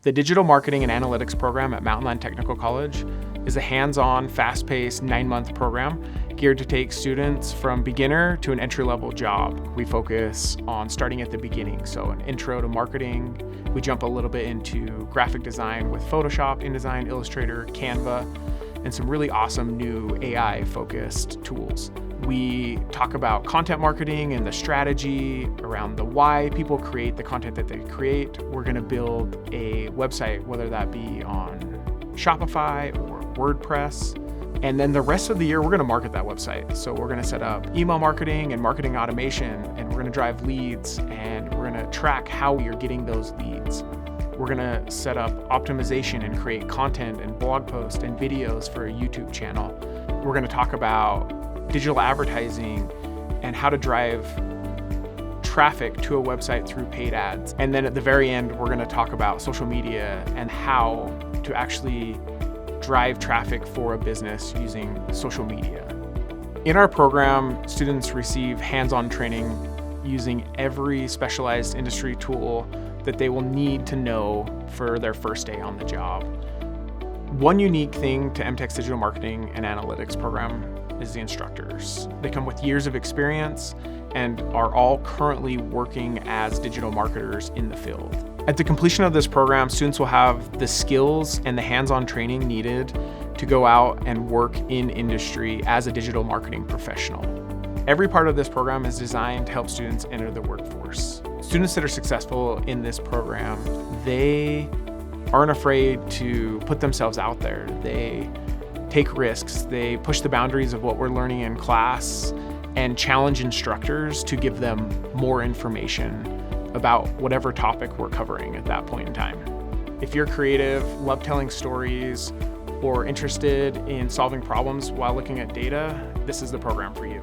The Digital Marketing and Analytics program at Mountainland Technical College is a hands-on, fast-paced 9-month program geared to take students from beginner to an entry-level job. We focus on starting at the beginning, so an intro to marketing. We jump a little bit into graphic design with Photoshop, InDesign, Illustrator, Canva, and some really awesome new AI-focused tools. We talk about content marketing and the strategy around the why people create the content that they create. We're going to build a website, whether that be on Shopify or WordPress. And then the rest of the year, we're going to market that website. So we're going to set up email marketing and marketing automation, and we're going to drive leads, and we're going to track how you're getting those leads. We're going to set up optimization and create content and blog posts and videos for a YouTube channel. We're going to talk about digital advertising and how to drive traffic to a website through paid ads. And then at the very end, we're going to talk about social media and how to actually drive traffic for a business using social media. In our program, students receive hands-on training using every specialized industry tool that they will need to know for their first day on the job. One unique thing to MTECH's Digital Marketing and Analytics program is the instructors. They come with years of experience and are all currently working as digital marketers in the field. At the completion of this program, students will have the skills and the hands-on training needed to go out and work in industry as a digital marketing professional. Every part of this program is designed to help students enter the workforce. Students that are successful in this program, they aren't afraid to put themselves out there. They take risks, they push the boundaries of what we're learning in class, and challenge instructors to give them more information about whatever topic we're covering at that point in time. If you're creative, love telling stories, or interested in solving problems while looking at data, this is the program for you.